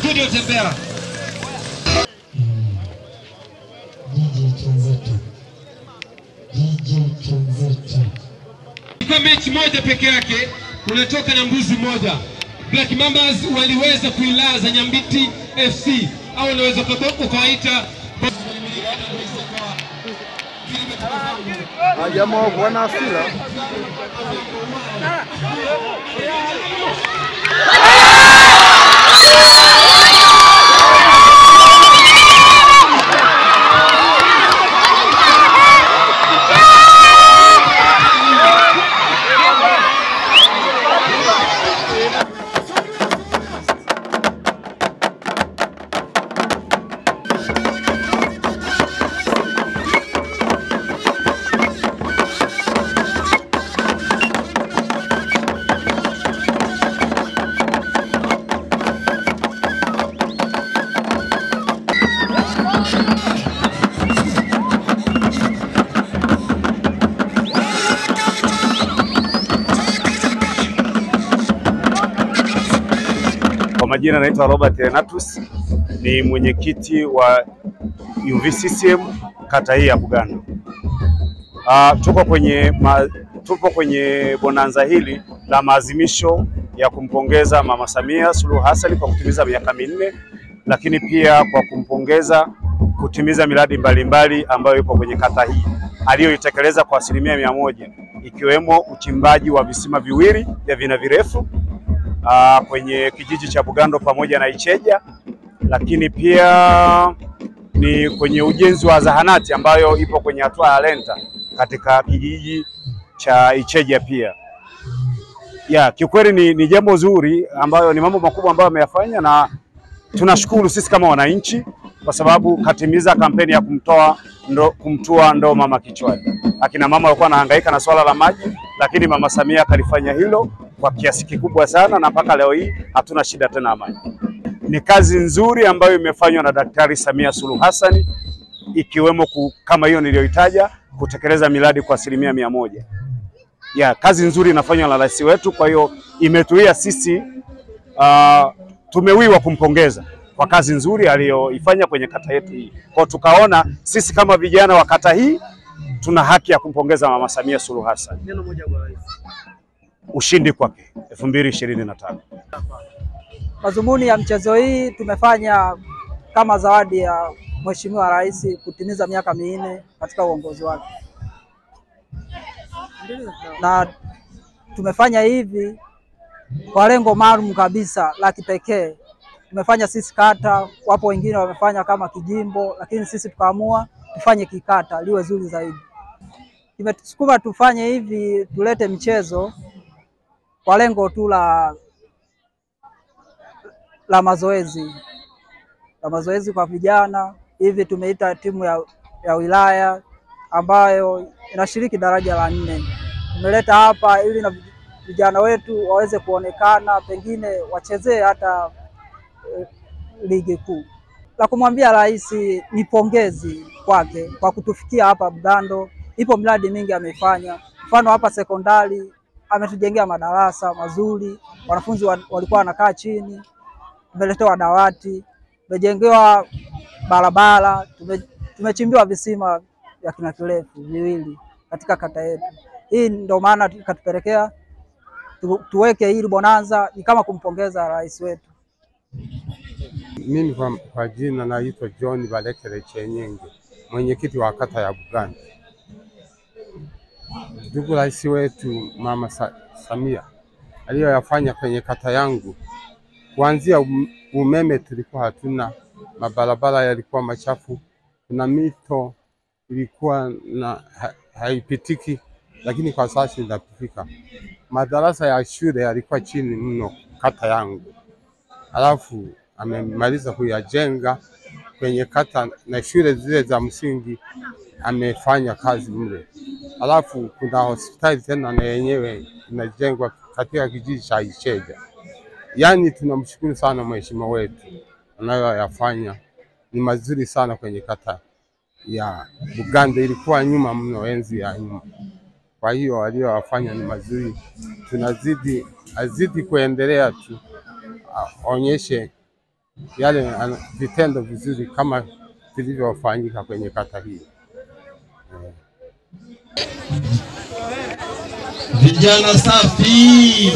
Studio Tembea. Kwa mechi moja peke yake unatoka na mbuzi moja. Black Mambas waliweza kuilaza Nyambiti FC au unaweza kuwaita jamaa wana hasira. Kwa majina naitwa Robert Renatus, ni mwenyekiti wa UVCCM kata hii ya Bugando. Tupo kwenye bonanza hili la maazimisho ya kumpongeza Mama Samia Suluhu Hassan kwa kutimiza miaka 4, lakini pia kwa kumpongeza kutimiza miradi mbalimbali ambayo ipo kwenye kata hii aliyoitekeleza kwa 100%, ikiwemo uchimbaji wa visima viwili vya vina virefu kwenye kijiji cha Bugando pamoja na Icheja, lakini pia ni kwenye ujenzi wa zahanati ambayo ipo kwenye hatua ya lenta katika kijiji cha Icheja pia. Kiukweli ni jambo zuri ambayo ni mambo makubwa ambayo ameyafanya, na tunashukuru sisi kama wananchi kwa sababu katimiza kampeni ya kumtua ndoo mama kichwani. Akina mama walikuwa wanahangaika na swala la maji, lakini Mama Samia kalifanya hilo kwa kiasi kikubwa sana, na mpaka leo hii hatuna shida tena ya maji. Ni kazi nzuri ambayo imefanywa na Daktari Samia Suluhu Hassan, ikiwemo kama hiyo niliyoitaja, kutekeleza miradi kwa 100%. Kazi nzuri inafanywa na rais wetu, kwa hiyo imetuia sisi tumewiwa kumpongeza kwa kazi nzuri aliyoifanya kwenye kata yetu hii. Kwa tukaona sisi kama vijana wa kata hii tuna haki ya kumpongeza Mama Samia Suluhu Hassan. Neno moja kwa rais. Ushindi kwake 2025. Madhumuni ya mchezo hii tumefanya kama zawadi ya Mheshimiwa Rais kutimiza miaka 4 katika uongozi wake. Na tumefanya hivi kwa lengo maalum kabisa la kipekee. Tumefanya sisi kata, wapo wengine wamefanya kama kijimbo, lakini sisi tukaamua tufanye kikata liwe zuri zaidi. Tumetusukuma tufanye hivi, tulete mchezo kwa lengo tu la mazoezi kwa vijana. Hivi tumeita timu ya wilaya ambayo inashiriki daraja la 4. Tumeleta hapa ili na vijana wetu waweze kuonekana, pengine wachezee hata ligi kuu. La kumwambia rais ni pongezi kwake kwa kutufikia hapa Bugando. Ipo miradi mingi amefanya. Mfano hapa sekondari ametujengea madarasa mazuri, wanafunzi walikuwa wanakaa chini. Tumeletewa dawati, tumejengewa barabara, tumechimbiwa visima vya kina kirefu viwili katika kata yetu. Hii ndio maana ikatupelekea tuweke hili bonanza, ni kama kumpongeza rais wetu. Mimi kwa jina naitwa John Balekere Chenyenge, mwenyekiti wa kata ya Bugando. Ndugu rais wetu Mama Samia aliyoyafanya kwenye kata yangu, kuanzia umeme tulikuwa hatuna, mabarabara yalikuwa machafu, na mito ilikuwa haipitiki, lakini kwa sasa inapifika. Madarasa ya shule yalikuwa chini mno kata yangu. Alafu amemaliza kuyajenga kwenye kata, na shule zile za msingi amefanya kazi mle. Alafu kuna hospitali tena na yenyewe inajengwa katika kijiji cha Icheja. Yaani tunamshukuru sana mheshimiwa wetu, anayoyafanya ni mazuri sana kwenye kata ya Bugando. Ilikuwa nyuma mno, enzi ya nyuma. Kwa hiyo aliyoyafanya ni mazuri, azidi kuendelea tu, onyeshe yale vitendo vizuri kama vilivyofanyika kwenye kata hii. Vijana safi,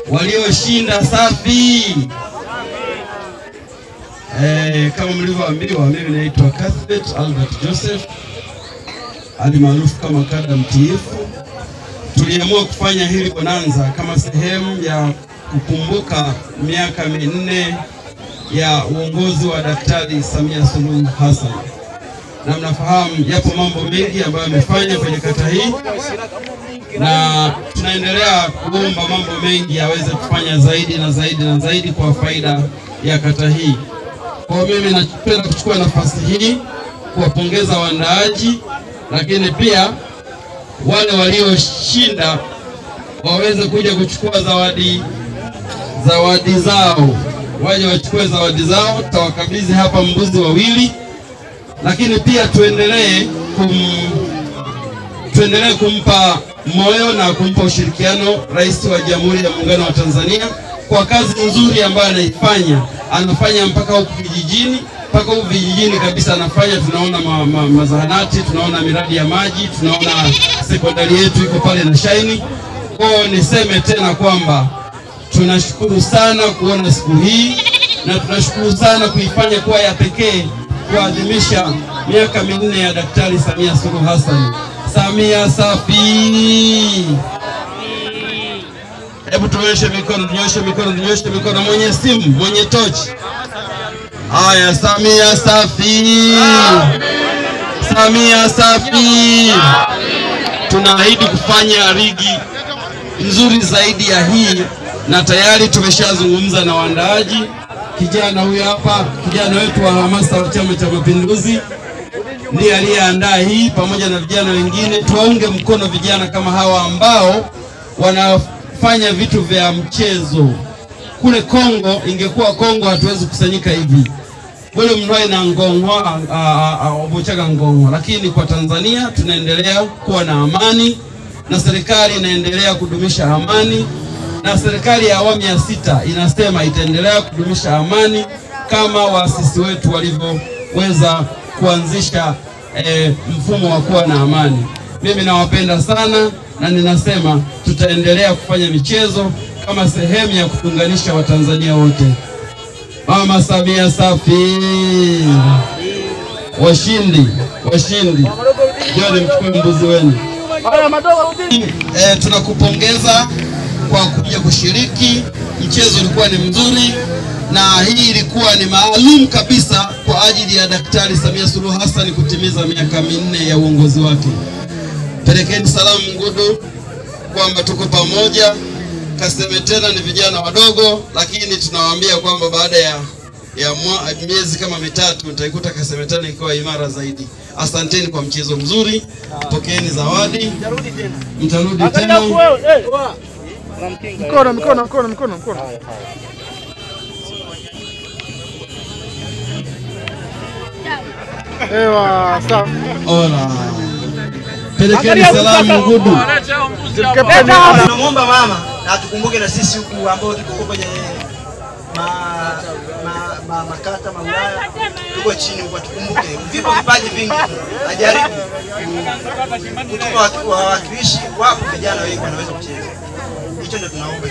walioshinda safi. Kama mlivyoambiwa, mimi naitwa Cuthbert Albert Joseph alimaarufu kama Kada Mtiifu. Tuliamua kufanya hili bonanza kama sehemu ya kukumbuka miaka 4 ya uongozi wa Daktari Samia Suluhu Hassan. Na mnafahamu yapo mambo mengi ambayo amefanya kwenye kata hii, na tunaendelea kuomba mambo mengi yaweze kufanya zaidi na zaidi na zaidi kwa faida ya kata hii. Kwa mimi napenda kuchukua nafasi hii kuwapongeza waandaaji, lakini pia wale walioshinda waweze kuja kuchukua zawadi zao, waje wachukue zawadi zao. Tutawakabidhi hapa mbuzi 2, lakini pia tuendelee kumpa moyo na kumpa ushirikiano Rais wa Jamhuri ya Muungano wa Tanzania kwa kazi nzuri ambayo anafanya mpaka huku vijijini kabisa anafanya. Tunaona mazahanati, tunaona miradi ya maji, tunaona sekondari yetu iko pale na Shaini. Kwa niseme tena kwamba tunashukuru sana kuona siku hii, na tunashukuru sana kuifanya kuwa ya pekee kuadhimisha miaka 4 ya Daktari Samia Suluhu Hassan. Samia safi. Hebu tunyoshe mikono, mwenye simu, mwenye tochi. Haya, Samia safi. Samia safi. Tunaahidi kufanya ligi nzuri zaidi ya hii, na tayari tumeshazungumza na waandaaji. Kijana huyu hapa, kijana wetu wa hamasa wa Chama cha Mapinduzi ndiye aliyeandaa hii pamoja na vijana wengine. Tuwaunge mkono vijana kama hawa ambao wanafanya vitu vya mchezo. Kule Kongo, ingekuwa Kongo hatuwezi kusanyika hivi. Kule mnwae na ngongwa, obochaga ngongwa. Lakini kwa Tanzania tunaendelea kuwa na amani, na serikali inaendelea kudumisha amani, na serikali ya awamu ya 6 inasema itaendelea kudumisha amani kama waasisi wetu walivyoweza kuanzisha mfumo wa kuwa na amani. Mimi nawapenda sana, na ninasema tutaendelea kufanya michezo kama sehemu ya kuunganisha Watanzania wote. Mama Samia safi. Washindi. Jole mchukue mbuzi wenu. Tunakupongeza kwa kuja kushiriki. Mchezo ulikuwa ni mzuri, na hii ilikuwa ni maalum kabisa kwa ajili ya Daktari Samia Suluhu Hassan kutimiza miaka 4 ya uongozi wake. Pelekeni salamu Ngudu kwamba tuko pamoja. Kasemetela ni vijana wadogo, lakini tunawaambia kwamba baada ya miezi kama 3 nitaikuta Kasemetela ikiwa imara zaidi. Asanteni kwa mchezo mzuri. Pokeeni zawadi. Mtarudi tena. Mkono. Ewa, sawa. Ola. Pelekeni salamu Ngudu. Tunamuomba mama na tukumbuke na sisi huku ambao tuko kwenye makata wilaya tuko chini huko, tukumbuke vipo vipaji vingi, ajaribu kutuma wawakilishi wapo, vijana wengi wanaweza kucheza. Hicho ndio tunaomba.